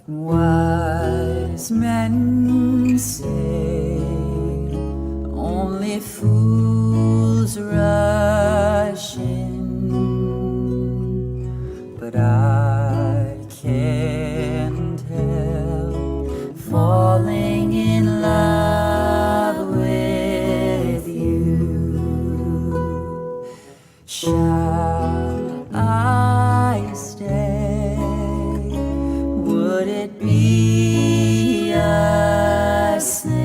Wise men say only fools rush in, but I can't help falling in love with you. Shall I stay? Would it be a sin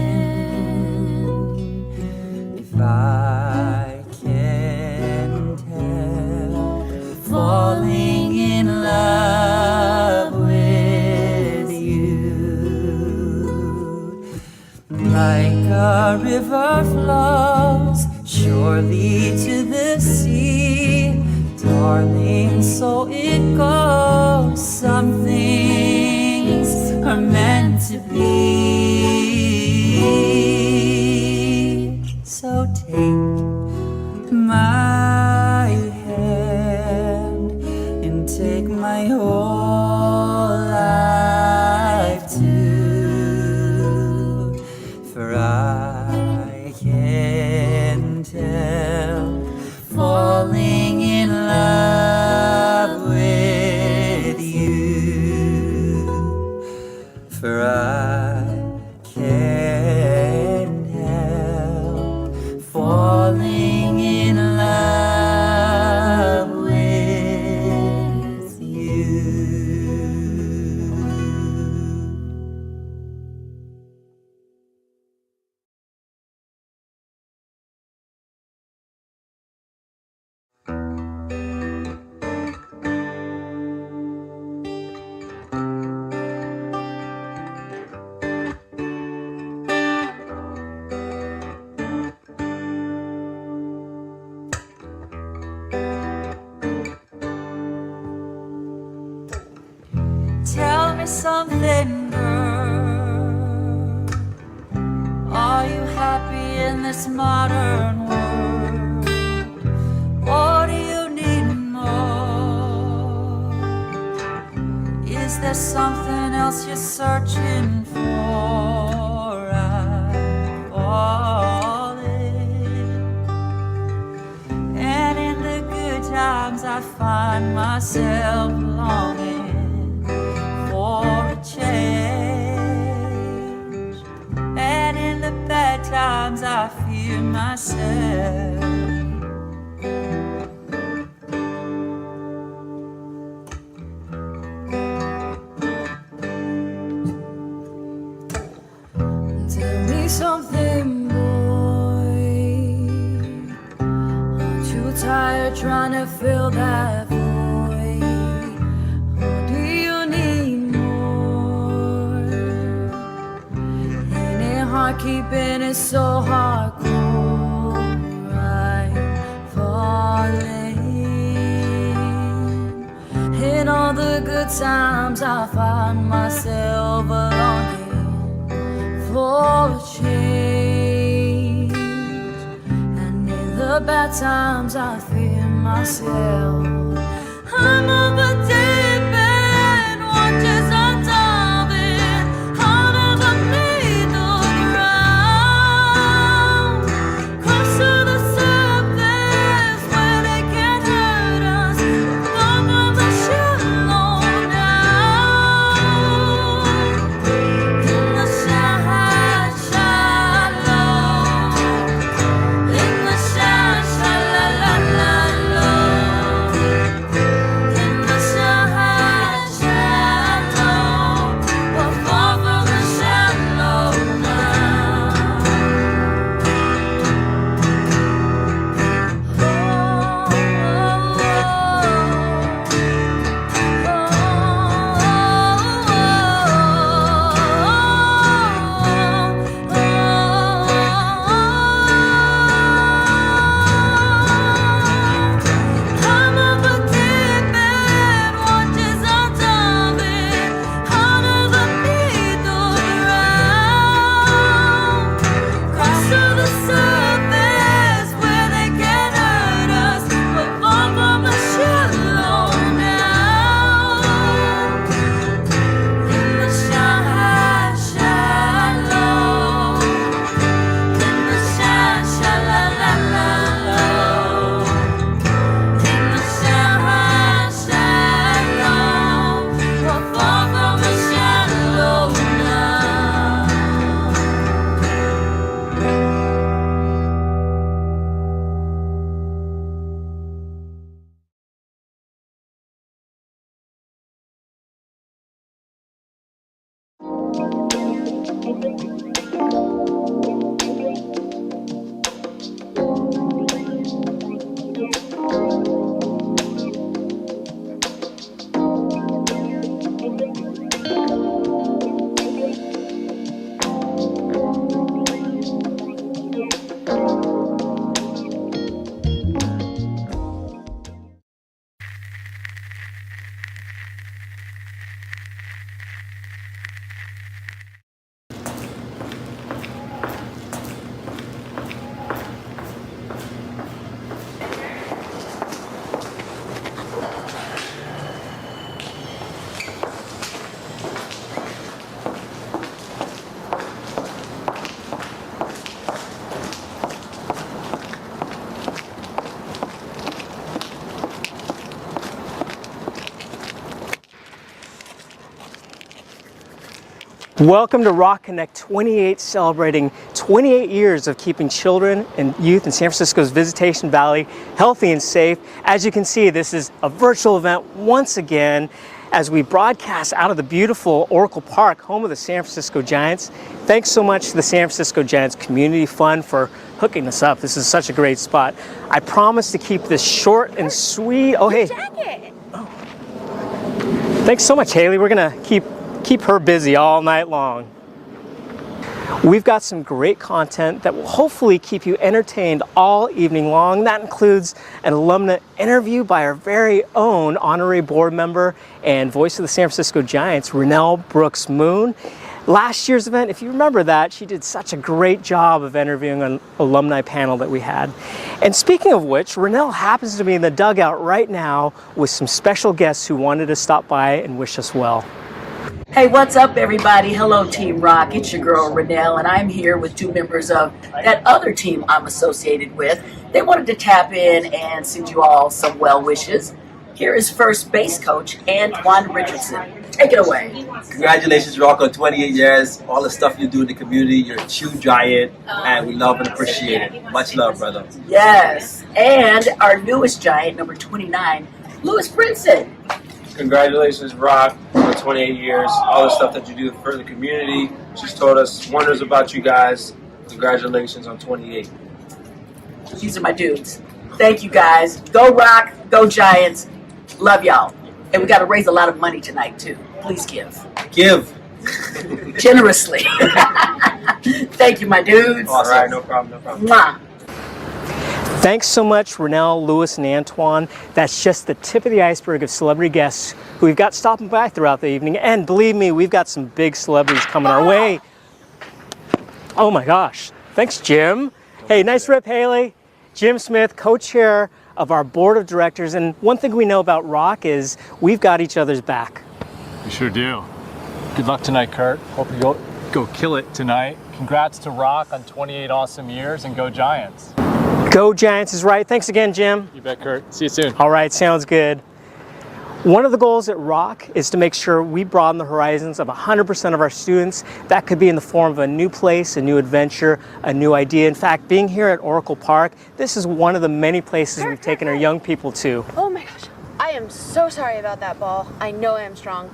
if I can't help falling in love with you? Like a river flows surely to the sea, darling, so it goes. Some things are meant to be. So take my hand and take my whole life too, for I can't help falling in love with you, for I can't help falling in love with you. Tell me something, girl. Are you happy in this modern world? Or do you need more? Is there something else you're searching for? I'm falling, and in the good times I find myself longing for a change, and in the bad times I fear myself. Tell me something, boy. Aren't you tired trying to fill that void? Keeping it so hardcore, I'm falling. In all the good times I find myself longing for a change, and in the bad times I fear myself. I'm of a deep end, watches unsolving. I'll never meet the in the sun. Welcome to R.O.C.K Connect 28, celebrating 28 years of keeping children and youth in San Francisco's Visitation Valley healthy and safe. As you can see, this is a virtual event once again as we broadcast out of the beautiful Oracle Park, home of the San Francisco Giants. Thanks so much to the San Francisco Giants Community Fund for hooking us up. This is such a great spot. I promise to keep this short and sweet. Oh, hey. Jacket. Oh. Thanks so much, Haley. We're gonna keep her busy all night long. We've got some great content that will hopefully keep you entertained all evening long. That includes an alumna interview by our very own honorary board member and voice of the San Francisco Giants, Rennell Brooks Moon. Last year's event, if you remember that, she did such a great job of interviewing an alumni panel that we had. And speaking of which, Rennell happens to be in the dugout right now with some special guests who wanted to stop by and wish us well. Hey, what's up, everybody? Hello, Team R.O.C.K. It's your girl, Rennell, and I'm here with two members of that other team I'm associated with. They wanted to tap in and send you all some well wishes. Here is first base coach, Antoine Richardson. Take it away. Congratulations, R.O.C.K, on 28 years. All the stuff you do in the community. You're a true giant, and we love and appreciate it. Much love, brother. Yes, and our newest giant, number 29, Louis Princeton. Congratulations, R.O.C.K, for 28 years. All the stuff that you do for the community. She's told us wonders about you guys. Congratulations on 28. These are my dudes. Thank you, guys. Go R.O.C.K, go Giants. Love y'all. And we got to raise a lot of money tonight, too. Please give. Give. Generously. Thank you, my dudes. All right, no problem. Mwah. Thanks so much, Rennell, Louis, and Antoine. That's just the tip of the iceberg of celebrity guests who we've got stopping by throughout the evening. And believe me, we've got some big celebrities coming our way. Oh my gosh. Thanks, Jim. Hey, nice rip, Haley. Jim Smith, co-chair of our board of directors. And one thing we know about R.O.C.K is we've got each other's back. We sure do. Good luck tonight, Kurt. Hope you go kill it tonight. Congrats to R.O.C on 28 awesome years, and go Giants. Go Giants is right. Thanks again, Jim. You bet, Kurt. See you soon. All right, sounds good. One of the goals at R.O.C is to make sure we broaden the horizons of 100% of our students. That could be in the form of a new place, a new adventure, a new idea. In fact, being here at Oracle Park, this is one of the many places we've taken our young people to. Oh my gosh. I am so sorry about that ball. I know I am strong.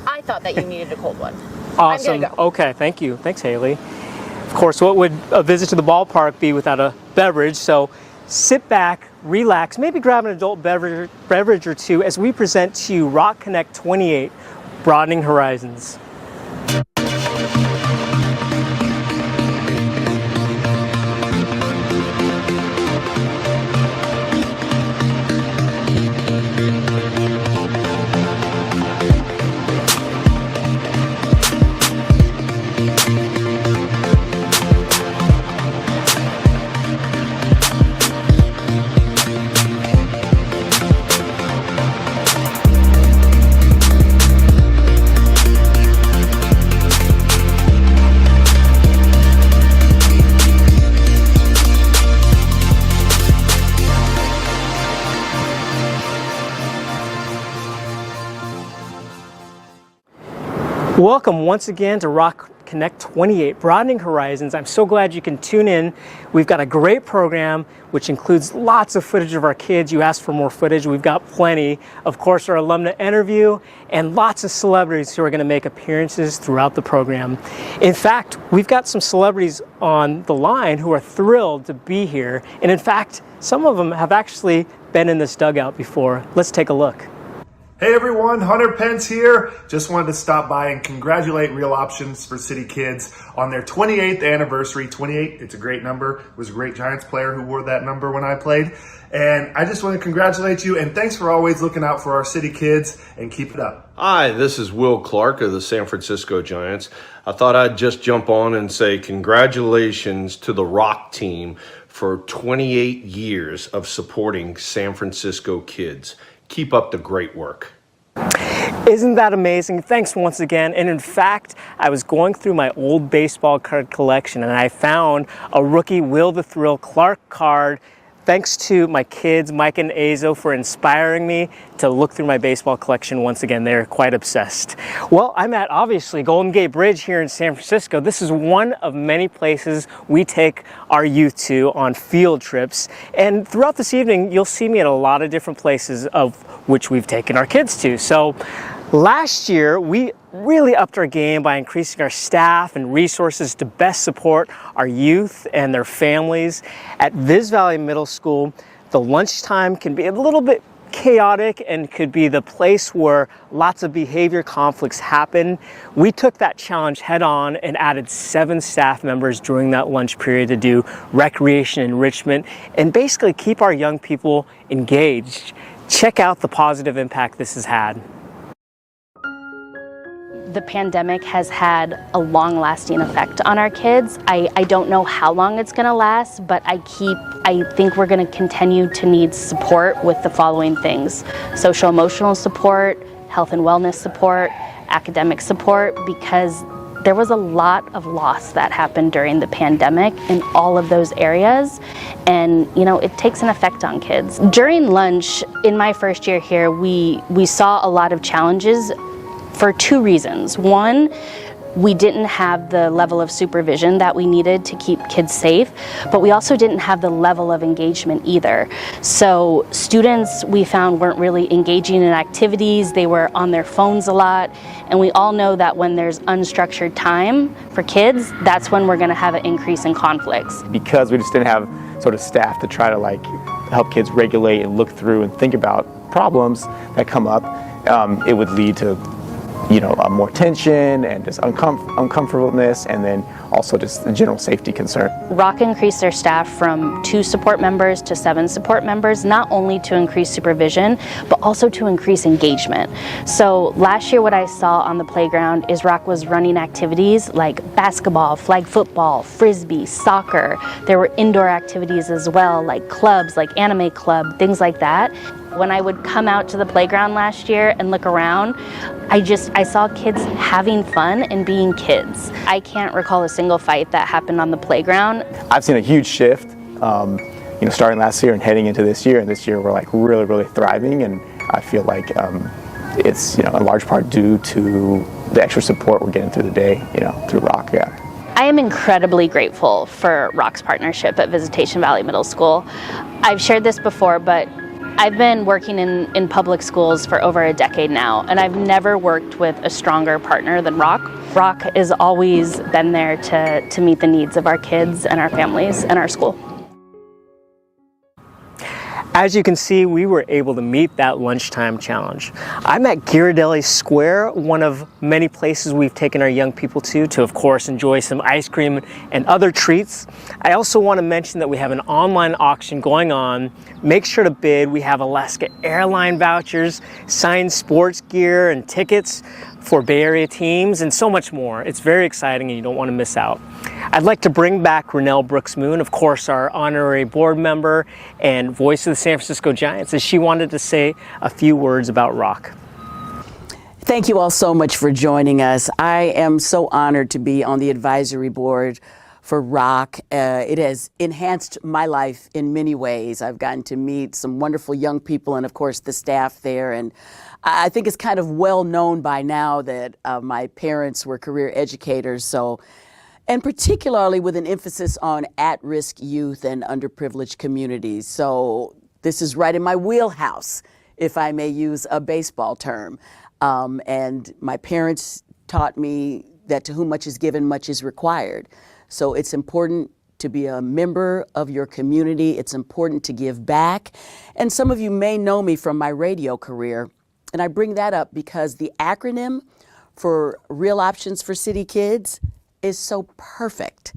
I thought that you needed a cold one. Awesome. I'm gonna go. Okay, thank you. Thanks, Haley. Of course, what would a visit to the ballpark be without a beverage? So sit back, relax, maybe grab an adult beverage or two as we present to you R.O.C Connect 28, Broadening Horizons. Welcome once again to Rock Connect 28, Broadening Horizons. I'm so glad you can tune in. We've got a great program which includes lots of footage of our kids. You asked for more footage, we've got plenty. Of course, our alumni interview and lots of celebrities who are going to make appearances throughout the program. In fact, we've got some celebrities on the line who are thrilled to be here. And in fact, some of them have actually been in this dugout before. Let's take a look. Hey everyone, Hunter Pence here. Just wanted to stop by and congratulate Real Options for City Kids on their 28th anniversary. 28, it's a great number. Was a great Giants player who wore that number when I played. And I just want to congratulate you and thanks for always looking out for our city kids and keep it up. Hi, this is Will Clark of the San Francisco Giants. I thought I'd just jump on and say congratulations to the R.O.C.K team for 28 years of supporting San Francisco kids. Keep up the great work. Isn't that amazing? Thanks once again. And in fact, I was going through my old baseball card collection and I found a rookie Will the Thrill Clark card. Thanks to my kids, Mike and Azo, for inspiring me to look through my baseball collection once again. They're quite obsessed. Well, I'm at, obviously, Golden Gate Bridge here in San Francisco. This is one of many places we take our youth to on field trips. And throughout this evening, you'll see me at a lot of different places of which we've taken our kids to. So last year, we really upped our game by increasing our staff and resources to best support our youth and their families. At Viz Valley Middle School, the lunchtime can be a little bit chaotic and could be the place where lots of behavior conflicts happen. We took that challenge head on and added 7 staff members during that lunch period to do recreation enrichment and basically keep our young people engaged. Check out the positive impact this has had. The pandemic has had a long-lasting effect on our kids. I don't know how long it's going to last, but I think we're going to continue to need support with the following things: social emotional support, health and wellness support, academic support, because there was a lot of loss that happened during the pandemic in all of those areas, and it takes an effect on kids. During lunch in my first year here, we saw a lot of challenges for 2 reasons. One, we didn't have the level of supervision that we needed to keep kids safe, but we also didn't have the level of engagement either. So students, we found, weren't really engaging in activities. They were on their phones a lot, and we all know that when there's unstructured time for kids, that's when we're going to have an increase in conflicts. Because we just didn't have sort of staff to try to help kids regulate and look through and think about problems that come up, it would lead to more tension and just uncomfortableness, and then also just a general safety concern. R.O.C.K increased their staff from 2 support members to 7 support members, not only to increase supervision, but also to increase engagement. So last year what I saw on the playground is R.O.C was running activities like basketball, flag football, frisbee, soccer. There were indoor activities as well, like clubs, like anime club, things like that. When I would come out to the playground last year and look around, I saw kids having fun and being kids. I can't recall a single fight that happened on the playground. I've seen a huge shift, starting last year and heading into this year. And this year we're really, really thriving, and I feel like it's in large part due to the extra support we're getting through the day, through R.O.C. Yeah. I am incredibly grateful for R.O.C.'s partnership at Visitation Valley Middle School. I've shared this before, but I've been working in public schools for over a decade now, and I've never worked with a stronger partner than R.O.C. R.O.C has always been there to meet the needs of our kids and our families and our school. As you can see, we were able to meet that lunchtime challenge. I'm at Ghirardelli Square, one of many places we've taken our young people to of course enjoy some ice cream and other treats. I also want to mention that we have an online auction going on. Make sure to bid. We have Alaska Airline vouchers, signed sports gear and tickets for Bay Area teams, and so much more. It's very exciting and you don't want to miss out. I'd like to bring back Renelle Brooks-Moon, of course our honorary board member and voice of the San Francisco Giants, as she wanted to say a few words about R.O.C. Thank you all so much for joining us. I am so honored to be on the advisory board for R.O.C.K. It has enhanced my life in many ways. I've gotten to meet some wonderful young people and, of course, the staff there. And I think it's kind of well known by now that my parents were career educators. So, and particularly with an emphasis on at-risk youth and underprivileged communities. So this is right in my wheelhouse, if I may use a baseball term. And my parents taught me that to whom much is given, much is required. So it's important to be a member of your community. It's important to give back. And some of you may know me from my radio career. And I bring that up because the acronym for Real Options for City Kids is so perfect,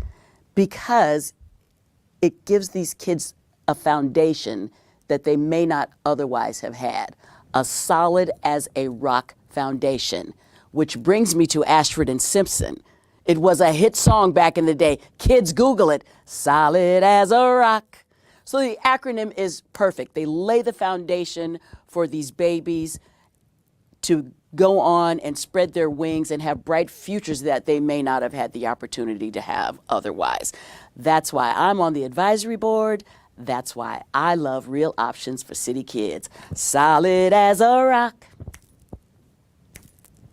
because it gives these kids a foundation that they may not otherwise have had, a solid as a rock foundation, which brings me to Ashford and Simpson. It was a hit song back in the day. Kids Google it, solid as a rock. So the acronym is perfect. They lay the foundation for these babies to go on and spread their wings and have bright futures that they may not have had the opportunity to have otherwise. That's why I'm on the advisory board. That's why I love Real Options for City Kids. Solid as a rock.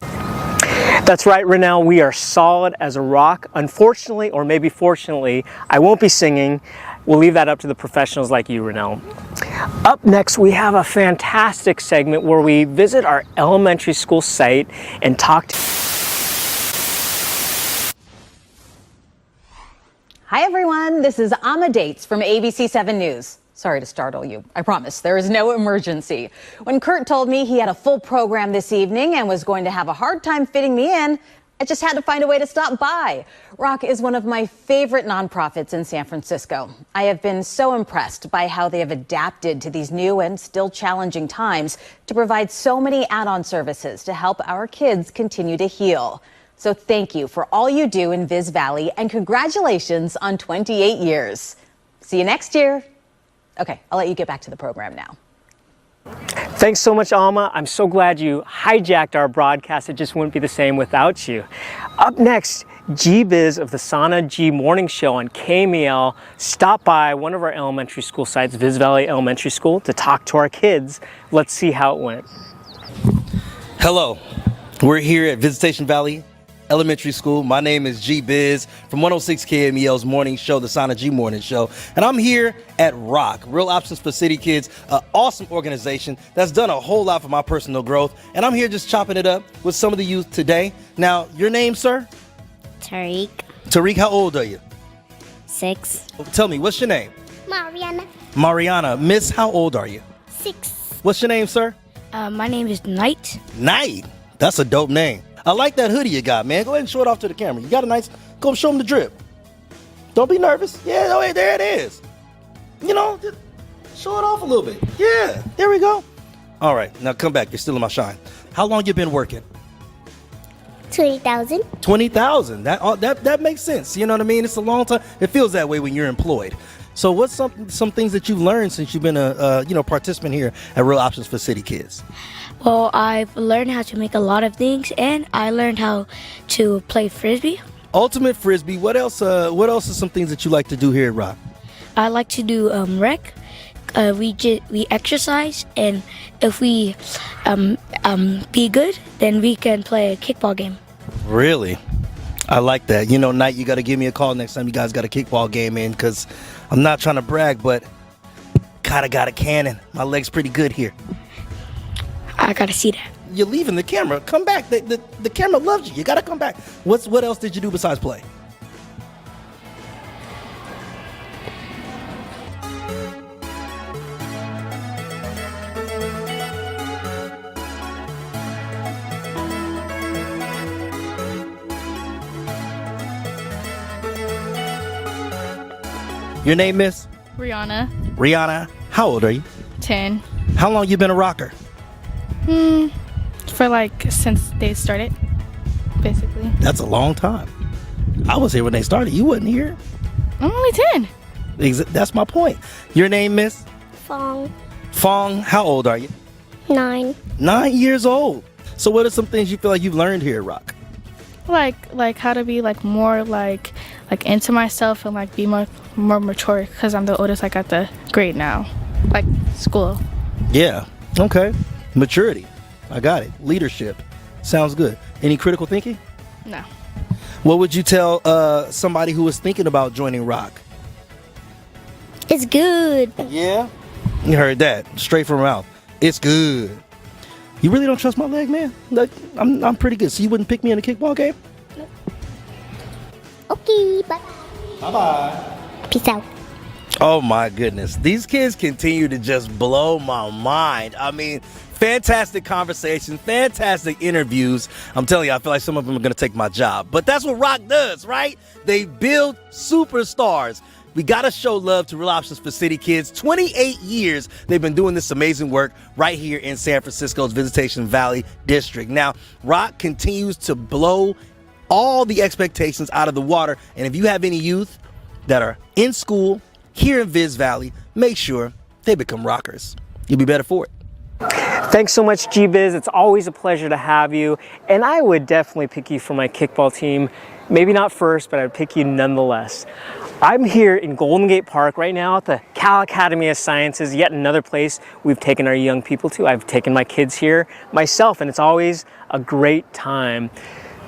That's right, Renelle. We are solid as a rock. Unfortunately, or maybe fortunately, I won't be singing. We'll leave that up to the professionals like you, Renelle. Up next, we have a fantastic segment where we visit our elementary school site and talk to... Hi everyone, this is Amma Dates from ABC 7 News. Sorry to startle you. I promise there is no emergency. When Kurt told me he had a full program this evening and was going to have a hard time fitting me in, I just had to find a way to stop by. R.O.C.K is one of my favorite nonprofits in San Francisco. I have been so impressed by how they have adapted to these new and still challenging times to provide so many add-on services to help our kids continue to heal. So thank you for all you do in Viz Valley, and congratulations on 28 years. See you next year. Okay, I'll let you get back to the program now. Thanks so much, Alma. I'm so glad you hijacked our broadcast. It just wouldn't be the same without you. Up next, G-Biz of the Sana G Morning Show on KMEL stopped by one of our elementary school sites, Viz Valley Elementary School, to talk to our kids. Let's see how it went. Hello, we're here at Visitation Valley Elementary School. My name is G-Biz from 106 KMEL's morning show, the Sana G Morning Show. And I'm here at R.O.C.K, Real Options for City Kids, an awesome organization that's done a whole lot for my personal growth. And I'm here just chopping it up with some of the youth today. Now, your name, sir? Tariq. Tariq, how old are you? 6. Tell me, what's your name? Mariana. Mariana. Miss, how old are you? 6. What's your name, sir? My name is Knight. Knight. That's a dope name. I like that hoodie you got, man. Go ahead and show it off to the camera. You got a nice, go show them the drip. Don't be nervous. Yeah, oh, hey, there it is. You know, just show it off a little bit. Yeah, there we go. All right, now come back. You're still in my shine. How long you been working? 20,000. 20,000. That makes sense. You know what I mean? It's a long time. It feels that way when you're employed. So what's some things that you've learned since you've been a participant here at Real Options for City Kids? Well, I've learned how to make a lot of things, and I learned how to play Frisbee. Ultimate Frisbee. What else are some things that you like to do here at R.O.C.K? I like to do rec. We exercise, and if we be good, then we can play a kickball game. Really? I like that. You know, Knight, you got to give me a call next time you guys got a kickball game in, because I'm not trying to brag, but kind of got a cannon. My leg's pretty good here. I got to see that. You're leaving the camera. Come back. The camera loves you. You got to come back. What else did you do besides play? Your name, miss? Rihanna. Rihanna, how old are you? 10. How long you been a rocker? For since they started, basically. That's a long time. I was here when they started. You wasn't here. I'm only 10. That's my point. Your name, miss? Fong. Fong, how old are you? 9. 9 years old. So what are some things you feel like you've learned here at R.O.C.K? Like how to be like more like into myself and like be more mature because I'm the oldest like at the grade now, like school. Yeah. Okay. Maturity. I got it. Leadership. Sounds good. Any critical thinking? No. What would you tell somebody who was thinking about joining R.O.C.K? It's good. Yeah. You heard that straight from her mouth. It's good. You really don't trust my leg, man? Like, I'm pretty good. So you wouldn't pick me in a kickball game? Okay, bye. Bye-bye. Peace out. Oh my goodness. These kids continue to just blow my mind. I mean, fantastic conversations, fantastic interviews. I'm telling you, I feel like some of them are going to take my job. But that's what R.O.C.K does, right? They build superstars. We got to show love to Real Options for City Kids. 28 years they've been doing this amazing work right here in San Francisco's Visitation Valley District. Now, R.O.C continues to blow all the expectations out of the water. And if you have any youth that are in school here in Viz Valley, make sure they become rockers. You'll be better for it. Thanks so much, G-Biz. It's always a pleasure to have you. And I would definitely pick you for my kickball team. Maybe not first, but I'd pick you nonetheless. I'm here in Golden Gate Park right now at the Cal Academy of Sciences, yet another place we've taken our young people to. I've taken my kids here myself, and it's always a great time.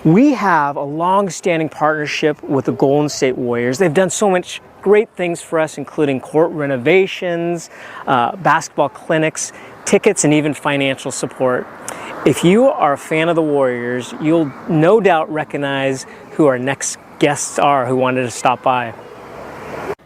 We have a long-standing partnership with the Golden State Warriors. They've done so much great things for us, including court renovations, basketball clinics, tickets, and even financial support. If you are a fan of the Warriors, you'll no doubt recognize who our next guests are who wanted to stop by.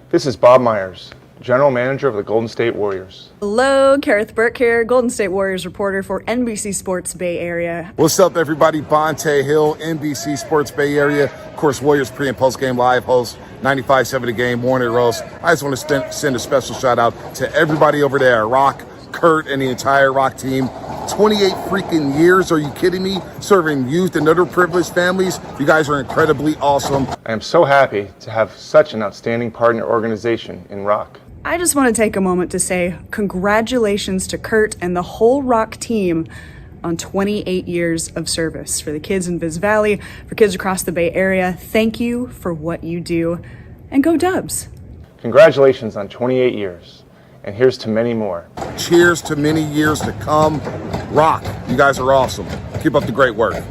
This is Bob Myers, General Manager of the Golden State Warriors. Hello, Kareth Burke here, Golden State Warriors reporter for NBC Sports Bay Area. What's up, everybody? Bonte Hill, NBC Sports Bay Area. Of course, Warriors pre- and post-game live host, 95.7 The Game, Warren Rose. I just want to send a special shout out to everybody over there at R.O.C.K, Kurt, and the entire R.O.C team. 28 freaking years, are you kidding me? Serving youth and underprivileged families. You guys are incredibly awesome. I am so happy to have such an outstanding partner organization in R.O.C. I just want to take a moment to say congratulations to Kurt and the whole R.O.C team on 28 years of service. For the kids in Viz Valley, for kids across the Bay Area, thank you for what you do, and go Dubs. Congratulations on 28 years, and here's to many more. Cheers to many years to come. R.O.C, you guys are awesome. Keep up the great work.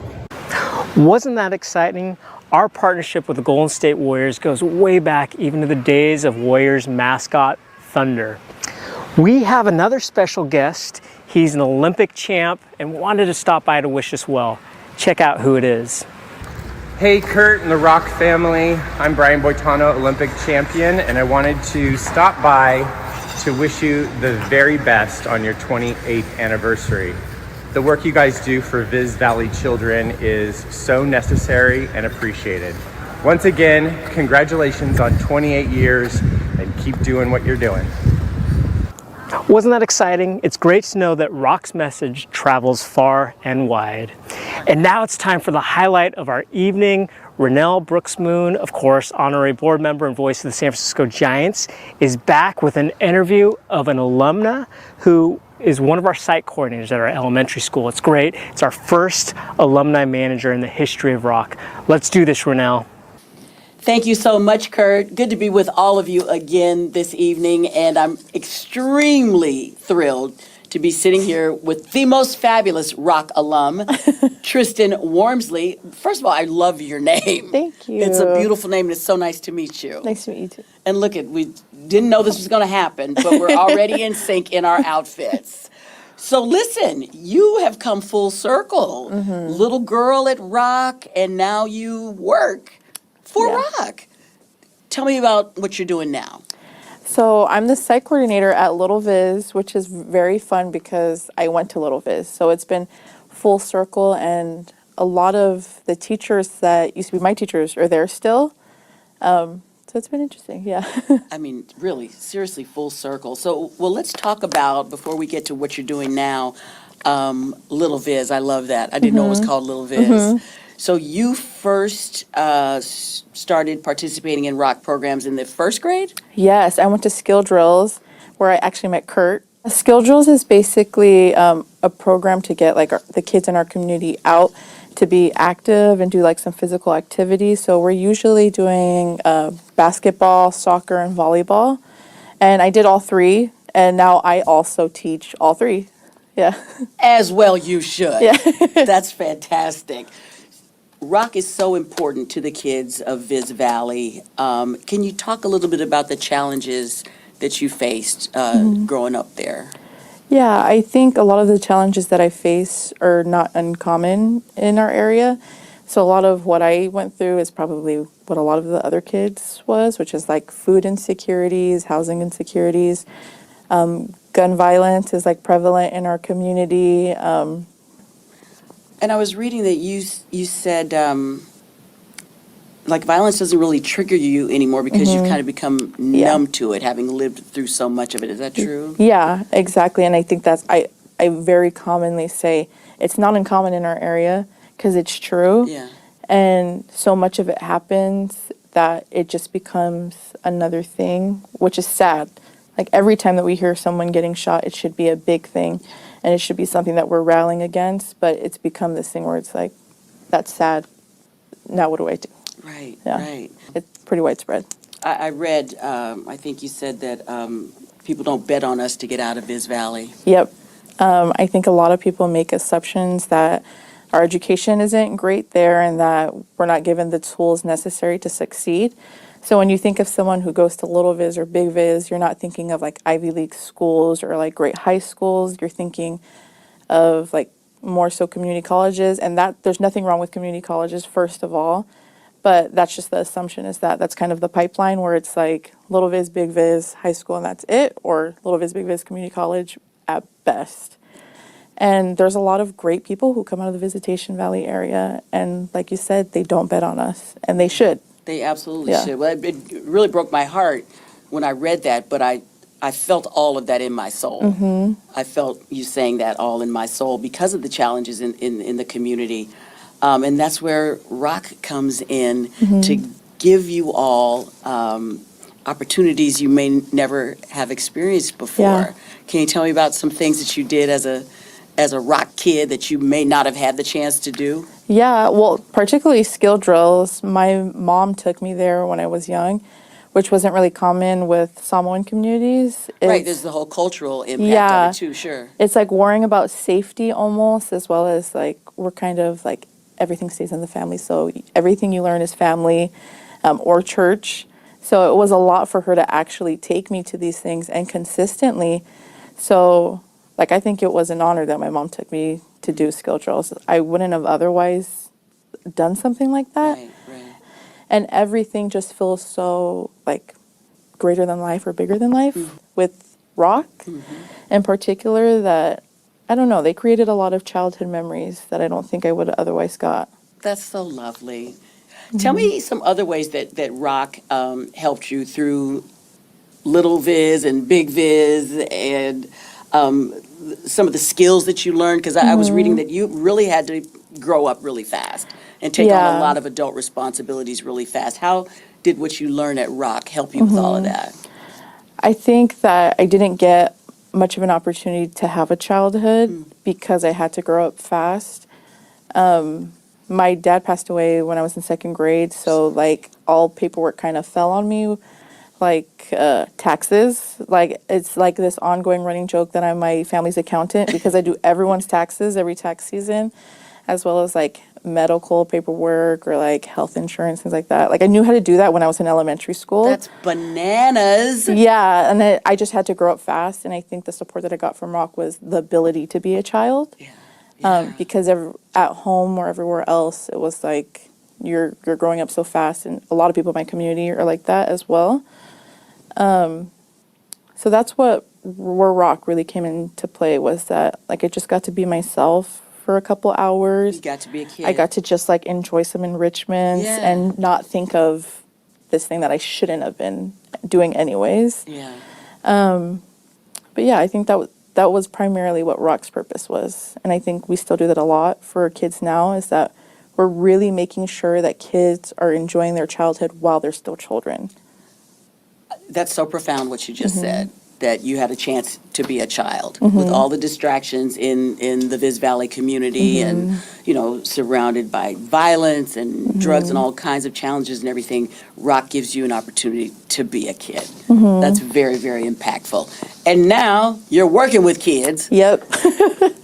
Wasn't that exciting? Our partnership with the Golden State Warriors goes way back even to the days of Warriors mascot Thunder. We have another special guest. He's an Olympic champ and wanted to stop by to wish us well. Check out who it is. Hey Kurt and the R.O.C family, I'm Brian Boitano, Olympic champion, and I wanted to stop by to wish you the very best on your 28th anniversary. The work you guys do for Viz Valley children is so necessary and appreciated. Once again, congratulations on 28 years and keep doing what you're doing. Wasn't that exciting? It's great to know that R.O.C's message travels far and wide. And now it's time for the highlight of our evening. Rennell Brooks Moon, of course, honorary board member and voice of the San Francisco Giants, is back with an interview of an alumna who is one of our site coordinators at our elementary school. It's great. It's our first alumni manager in the history of R.O.C. Let's do this, Rennell. Thank you so much, Kurt. Good to be with all of you again this evening, and I'm extremely thrilled to be sitting here with the most fabulous R.O.C alum, Tristan Wormsley. First of all, I love your name. Thank you. It's a beautiful name, and it's so nice to meet you. Nice to meet you too. And look, we didn't know this was going to happen, but we're already in sync in our outfits. So listen, you have come full circle. Little girl at R.O.C, and now you work for R.O.C. Tell me about what you're doing now. So I'm the site coordinator at Little Viz, which is very fun because I went to Little Viz. So it's been full circle, and a lot of the teachers that used to be my teachers are there still. So it's been interesting, yeah. I mean, really, seriously, full circle. So, well, let's talk about, before we get to what you're doing now, Little Viz. I love that. I didn't know it was called Little Viz. So you first started participating in R.O.C programs in the first grade? Yes, I went to Skill Drills where I actually met Kurt. Skill Drills is basically a program to get the kids in our community out to be active and do like some physical activities. So we're usually doing basketball, soccer, and volleyball. And I did all three, and now I also teach all three. Yeah. As well you should. Yeah. That's fantastic. R.O.C.K is so important to the kids of Viz Valley. Can you talk a little bit about the challenges that you faced growing up there? Yeah, I think a lot of the challenges that I face are not uncommon in our area. So a lot of what I went through is probably what a lot of the other kids was, which is like food insecurities, housing insecurities. Gun violence is like prevalent in our community. And I was reading that you said like violence doesn't really trigger you anymore because you've kind of become numb to it, having lived through so much of it. Is that true? Yeah, exactly. And I think that's, I very commonly say it's not uncommon in our area because it's true. Yeah. And so much of it happens that it just becomes another thing, which is sad. Like every time that we hear someone getting shot, it should be a big thing and it should be something that we're rallying against, but it's become this thing where it's like, that's sad. Now what do I do? Right, Yeah. right. It's pretty widespread. I read, I think you said that people don't bet on us to get out of Viz Valley. Yep. I think a lot of people make assumptions that our education isn't great there and that we're not given the tools necessary to succeed. So when you think of someone who goes to Little Viz or Big Viz, you're not thinking of like Ivy League schools or like great high schools. You're thinking of like more so community colleges, and that there's nothing wrong with community colleges, first of all. But that's just the assumption is that that's kind of the pipeline where it's like Little Viz, Big Viz, high school, and that's it, or Little Viz, Big Viz, community college at best. And there's a lot of great people who come out of the Visitation Valley area, and like you said, they don't bet on us, and they should. They absolutely Yeah. should. Well, it really broke my heart when I read that, but I felt all of that in my soul. Mm-hmm. I felt you saying that all in my soul because of the challenges in the community. And that's where R.O.C.K comes in to give you all opportunities you may never have experienced before. Yeah. Can you tell me about some things that you did as a R.O.C kid that you may not have had the chance to do? Yeah, well, particularly skill drills. My mom took me there when I was young, which wasn't really common with Samoan communities. Right, It's- there's the whole cultural impact of it too, sure. It's like worrying about safety almost, as well as like we're kind of like everything stays in the family. So everything you learn is family or church. So it was a lot for her to actually take me to these things and consistently. So like I think it was an honor that my mom took me to do skill drills. I wouldn't have otherwise done something like that. Right, right. And everything just feels so like greater than life or bigger than life with R.O.C. in particular that, I don't know, they created a lot of childhood memories that I don't think I would have otherwise got. That's so lovely. Tell me some other ways that R.O.C helped you through Little Viz and Big Viz and some of the skills that you learned, because I was reading that you really had to grow up really fast and take on a lot of adult responsibilities really fast. How did what you learned at R.O.C help you with all of that? I think that I didn't get much of an opportunity to have a childhood because I had to grow up fast. My dad passed away when I was in second grade, so like all paperwork kind of fell on me, like taxes. Like it's like this ongoing running joke that I'm my family's accountant because I do everyone's taxes every tax season, as well as like medical paperwork or like health insurance, things like that. Like I knew how to do that when I was in elementary school. That's bananas. Yeah, and then I just had to grow up fast, and I think the support that I got from R.O.C was the ability to be a child. Because at home or everywhere else, it was like you're growing up so fast, and a lot of people in my community are like that as well. So that's where R.O.C really came into play, was that like I just got to be myself for a couple hours. You got to be a kid. I got to just like enjoy some enrichments and not think of this thing that I shouldn't have been doing anyways. Yeah. But yeah, I think that was primarily what R.O.C's purpose was. And I think we still do that a lot for kids now, is that we're really making sure that kids are enjoying their childhood while they're still children. That's so profound what you just said. that you had a chance to be a child Mhm. with all the distractions in the Viz Valley community and, you know, surrounded by violence and drugs and all kinds of challenges and everything. R.O.C. gives you an opportunity to be a kid. Mhm. That's very, very impactful. And now you're working with kids. Yep.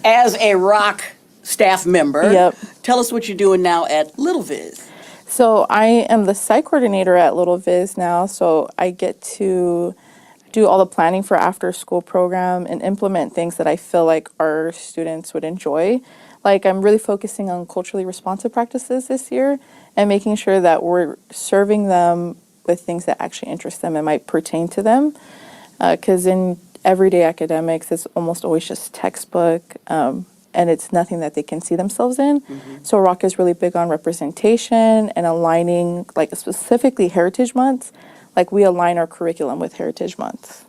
As a R.O.C. staff member. Yep. Tell us what you're doing now at Little Viz. So I am the site coordinator at Little Viz now, so I get to do all the planning for after school program and implement things that I feel like our students would enjoy. Like I'm really focusing on culturally responsive practices this year and making sure that we're serving them with things that actually interest them and might pertain to them. Because in everyday academics, it's almost always just textbook, and it's nothing that they can see themselves in. So R.O.C. is really big on representation and aligning, like specifically Heritage Months. Like we align our curriculum with Heritage Months.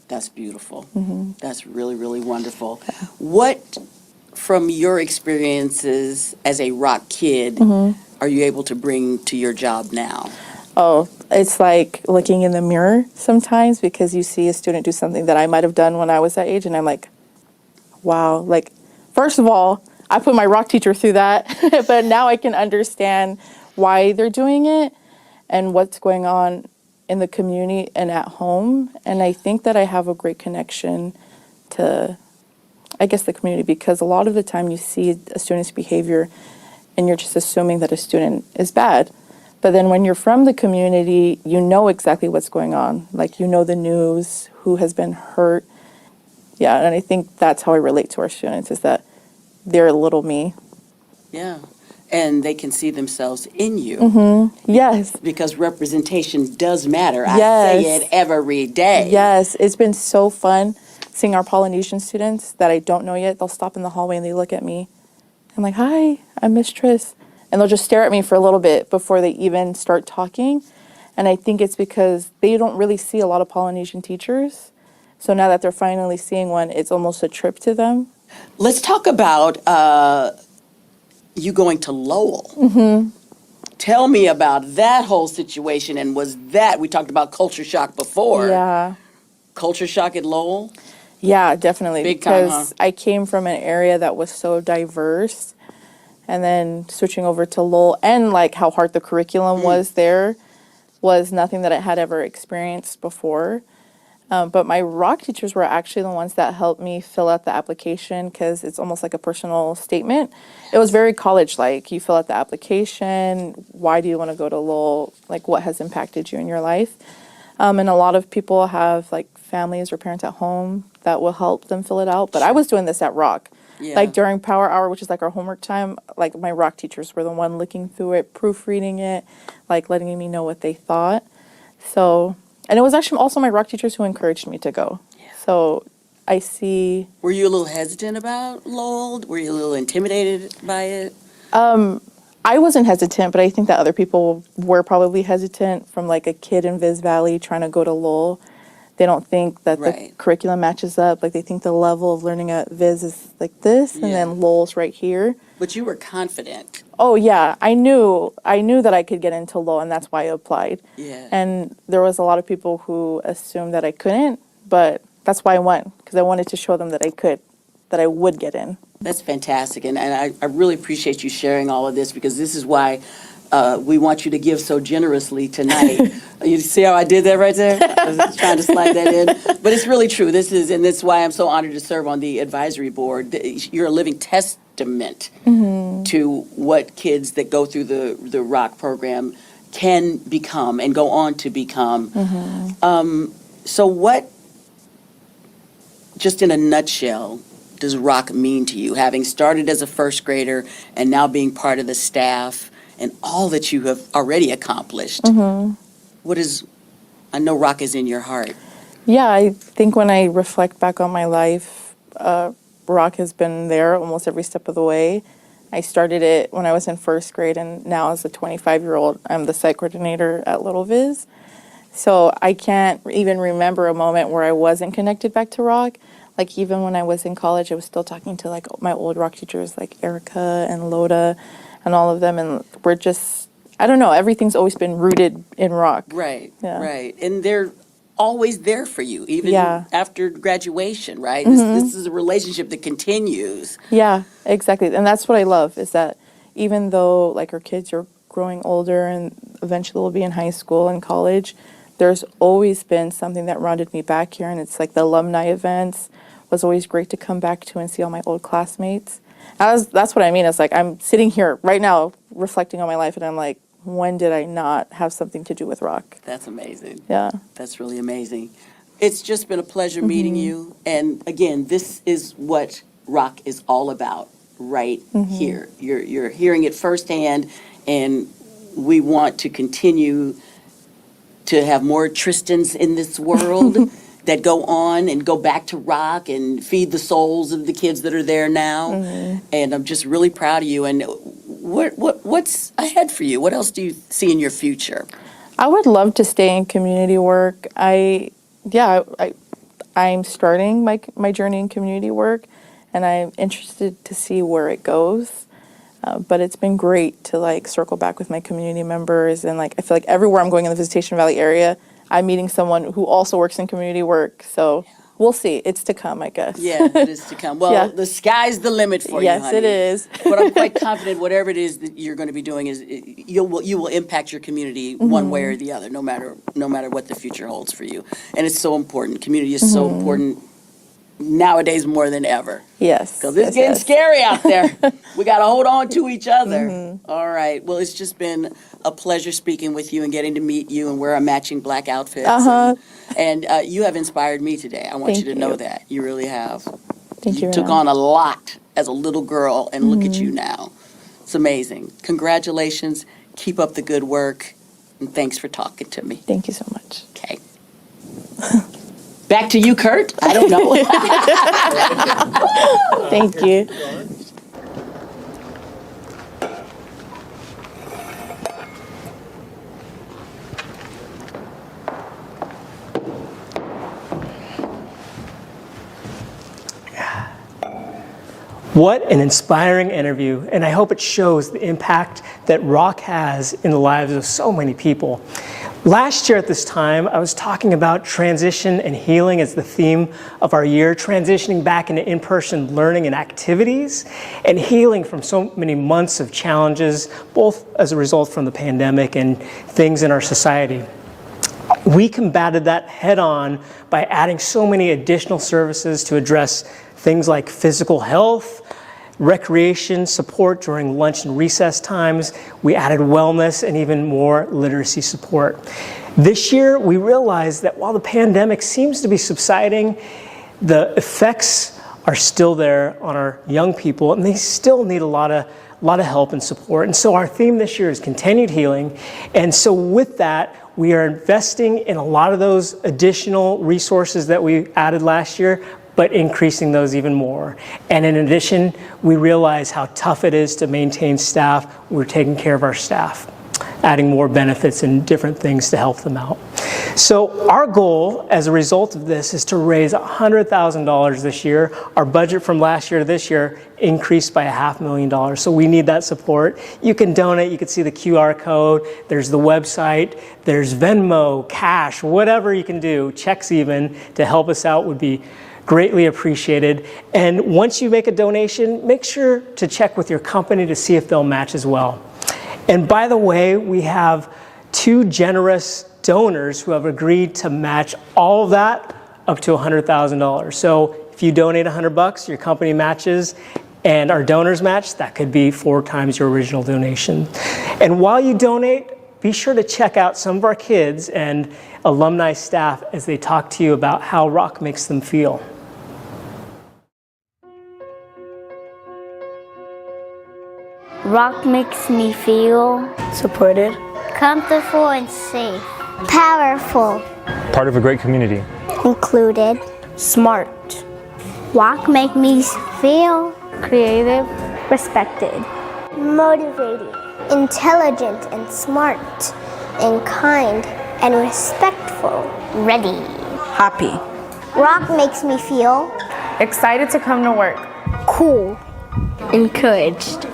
That's beautiful. Mhm. That's really, really wonderful. What, from your experiences as a R.O.C. kid, Mhm. are you able to bring to your job now? Oh, it's like looking in the mirror sometimes because you see a student do something that I might have done when I was that age, and I'm like, wow. Like, first of all, I put my R.O.C. teacher through that, but now I can understand why they're doing it and what's going on in the community and at home. And I think that I have a great connection to, I guess, the community because a lot of the time you see a student's behavior and you're just assuming that a student is bad. But then when you're from the community, you know exactly what's going on. Like, you know the news, who has been hurt. Yeah, and I think that's how I relate to our students is that they're a little me. Yeah. And they can see themselves in you. Yes. Because representation does matter. I Yes. say it every day. Yes, it's been so fun seeing our Polynesian students that I don't know yet. They'll stop in the hallway and they look at me. I'm like, hi, I'm Miss Tris. And they'll just stare at me for a little bit before they even start talking. And I think it's because they don't really see a lot of Polynesian teachers. So now that they're finally seeing one, it's almost a trip to them. Let's talk about you going to Lowell. Tell me about that whole situation. And was that, we talked about culture shock before. Yeah. Culture shock at Lowell? Yeah, definitely. Big time, because I came from an area that was so diverse. And then switching over to Lowell and like how hard the curriculum was there was nothing that I had ever experienced before. But my R.O.C. teachers were actually the ones that helped me fill out the application because it's almost like a personal statement. It was very college-like. You fill out the application. Why do you want to go to Lowell? Like, what has impacted you in your life? And a lot of people have like families or parents at home that will help them fill it out. But I was doing this at R.O.C. Yeah. Like during power hour, which is like our homework time, like my R.O.C. teachers were the one looking through it, proofreading it, like letting me know what they thought. So, and it was actually also my R.O.C. teachers who encouraged me to go. So I see. Were you a little hesitant about Lowell? Were you a little intimidated by it? I wasn't hesitant, but I think that other people were probably hesitant from like a kid in Viz Valley trying to go to Lowell. They don't think that the curriculum matches up. Like they think the level of learning at Viz is like this, and then Lowell's right here. But you were confident. Oh yeah, I knew that I could get into Lowell, and that's why I applied. Yeah. And there was a lot of people who assumed that I couldn't, but that's why I went because I wanted to show them that I could, that I would get in. That's fantastic. And I really appreciate you sharing all of this because this is why we want you to give so generously tonight. You see how I did that right there? I was just trying to slide that in. But it's really true. And that's why I'm so honored to serve on the advisory board. You're a living testament to what kids that go through the R.O.C. program can become and go on to become. So what, just in a nutshell, does R.O.C. mean to you, having started as a first grader and now being part of the staff and all that you have already accomplished? What is, I know R.O.C. is in your heart. Yeah, I think when I reflect back on my life, R.O.C. has been there almost every step of the way. I started it when I was in first grade, and now as a 25-year-old, I'm the site coordinator at Little Viz. So I can't even remember a moment where I wasn't connected back to R.O.C. Like even when I was in college, I was still talking to like my old R.O.C. teachers like Erica and Loda and all of them, and we're just, I don't know, everything's always been rooted in R.O.C. Right, Yeah. right. And they're always there for you, even Yeah. after graduation, right? Mhm. This is a relationship that continues. Yeah, exactly. And that's what I love is that even though like our kids are growing older and eventually will be in high school and college, there's always been something that rounded me back here. And it's like the alumni events was always great to come back to and see all my old classmates. That's what I mean. It's like I'm sitting here right now reflecting on my life and I'm like, when did I not have something to do with R.O.C.K? That's amazing. Yeah. That's really amazing. It's just been a pleasure meeting Mhm. you. And again, this is what R.O.C.K is all about right here. You're hearing it firsthand, and we want to continue to have more Tristans in this world that go on and go back to R.O.C.K and feed the souls of the kids that are there now. And I'm just really proud of you. And what's ahead for you? What else do you see in your future? I would love to stay in community work. I'm starting my journey in community work, and I'm interested to see where it goes. But it's been great to like circle back with my community members, and like I feel like everywhere I'm going in the Visitation Valley area, I'm meeting someone who also works in community work. So we'll see. It's to come, I guess. Yeah, it is to come. Well, Yeah. the sky's the limit for you, Yes, honey. it is. But I'm quite confident whatever it is that you're going to be doing is you will impact your community one way or the other, no matter what the future holds for you. And it's so important. Community is so important nowadays more than ever. Yes. Because it's getting scary out there. We got to hold on to each other. All right. Well, it's just been a pleasure speaking with you and getting to meet you and wear our matching black outfits. And you have inspired me today. I want Thank you to know you. that. You really have. Thank you. Took Renee. on a lot as a little girl, and look at you now. It's amazing. Congratulations. Keep up the good work. And thanks for talking to me. Thank you so much. Okay. Back to you, Kurt. I don't know. Thank you. What an inspiring interview, and I hope it shows the impact that R.O.C.K has in the lives of so many people. Last year at this time, I was talking about transition and healing as the theme of our year, transitioning back into in-person learning and activities, and healing from so many months of challenges, both as a result from the pandemic and things in our society. We combated that head on by adding so many additional services to address things like physical health, recreation support during lunch and recess times. We added wellness and even more literacy support. This year, we realized that while the pandemic seems to be subsiding, the effects are still there on our young people, and they still need a lot of help and support. And so our theme this year is continued healing. And so with that, we are investing in a lot of those additional resources that we added last year, but increasing those even more. And in addition, we realize how tough it is to maintain staff. We're taking care of our staff, adding more benefits and different things to help them out. So our goal as a result of this is to raise $100,000 this year. Our budget from last year to this year increased by $500,000. So we need that support. You can donate. You can see the QR code. There's the website. There's Venmo, cash, whatever you can do, checks even, to help us out would be greatly appreciated. And once you make a donation, make sure to check with your company to see if they'll match as well. And by the way, we have 2 generous donors who have agreed to match all of that up to $100,000. So if you donate $100, your company matches, and our donors match, that could be 4 times your original donation. And while you donate, be sure to check out some of our kids and alumni staff as they talk to you about how R.O.C.K makes them feel. R.O.C.K makes me feel Supported. comfortable and safe, powerful, Part of a great community. included, Smart. R.O.C make me feel Creative. respected, motivated, intelligent and smart, and kind and respectful, ready. Happy. R.O.C makes me feel Excited to come to work. cool, Encouraged.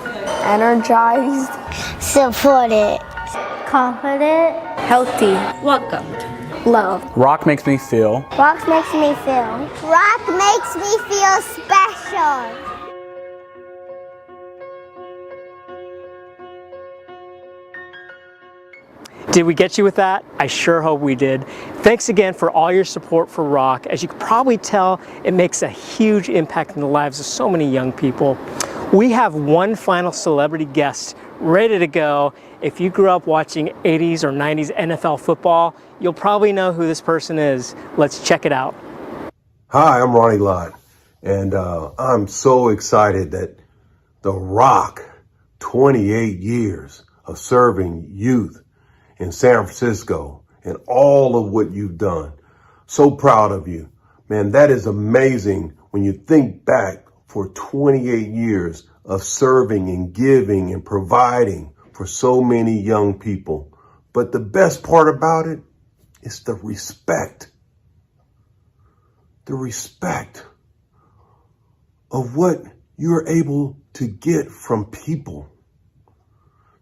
energized, supported, confident, Healthy. welcomed, Love. Rock makes me feel. Rock makes me feel. Rock makes me feel special. Did we get you with that? I sure hope we did. Thanks again for all your support for R.O.C.K. As you can probably tell, it makes a huge impact in the lives of so many young people. We have one final celebrity guest ready to go. If you grew up watching 80s or 90s NFL football, you'll probably know who this person is. Let's check it out. Hi, I'm Ronnie Lott, and I'm so excited that the R.O.C.K, 28 years of serving youth in San Francisco and all of what you've done. So proud of you. Man, that is amazing when you think back for 28 years of serving and giving and providing for so many young people. But the best part about it is the respect. The respect of what you're able to get from people.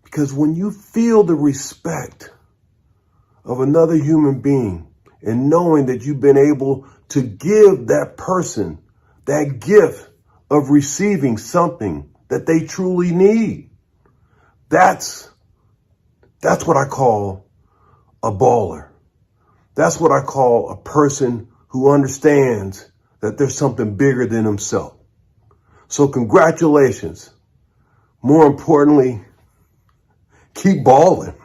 Because when you feel the respect of another human being and knowing that you've been able to give that person that gift of receiving something that they truly need, that's what I call a baller. That's what I call a person who understands that there's something bigger than himself. So congratulations. More importantly, keep balling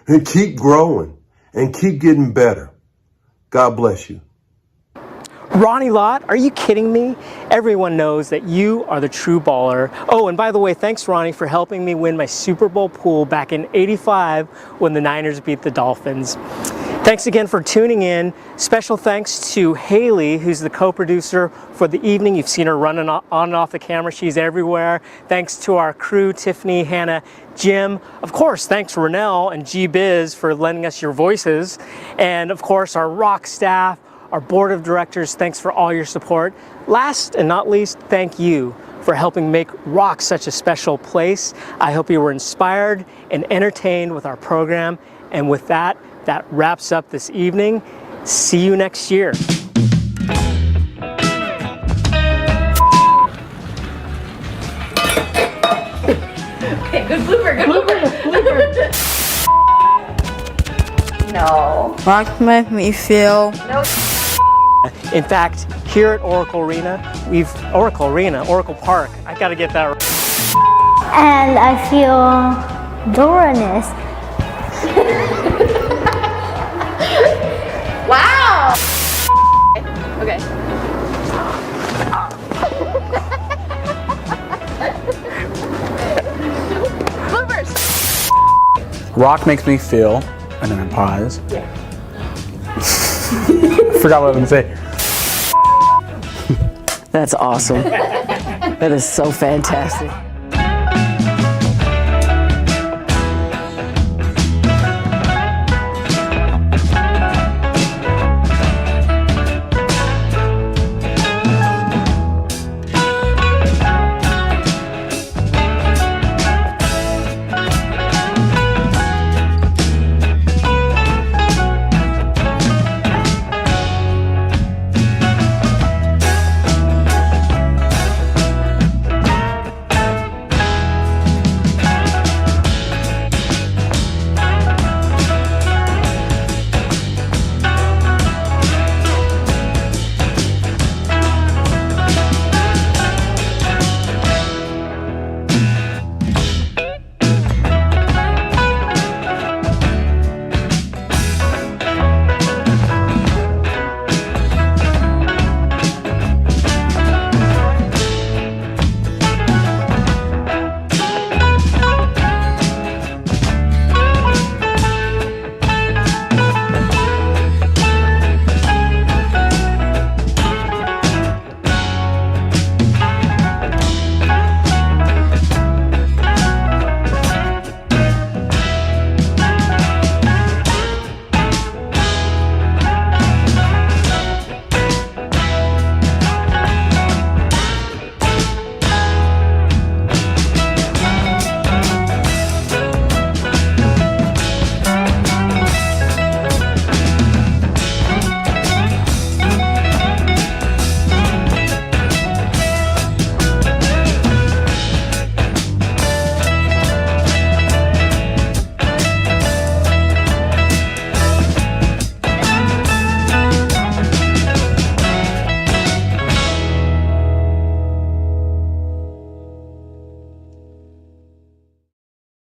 and keep growing and keep getting better. God bless you. Ronnie Lott, are you kidding me? Everyone knows that you are the true baller. Oh, and by the way, thanks Ronnie for helping me win my Super Bowl pool back in '85 when the Niners beat the Dolphins. Thanks again for tuning in. Special thanks to Haley, who's the co-producer for the evening. You've seen her running on and off the camera. She's everywhere. Thanks to our crew, Tiffany, Hannah, Jim. Of course, thanks Renell and G-Biz for lending us your voices. And of course, our R.O.C.K staff, our board of directors, thanks for all your support. Last and not least, thank you for helping make R.O.C such a special place. I hope you were inspired and entertained with our program. And with that, that wraps up this evening. See you next year. Okay, good blooper, good blooper. No. R.O.C makes me feel. No. In fact, here at Oracle Park, I gotta get that right. And I feel Doraness. Wow! Okay. Bloopers! R.O.C makes me feel, and then I pause. Yeah. Forgot what I was going to say. That's awesome. That is so fantastic.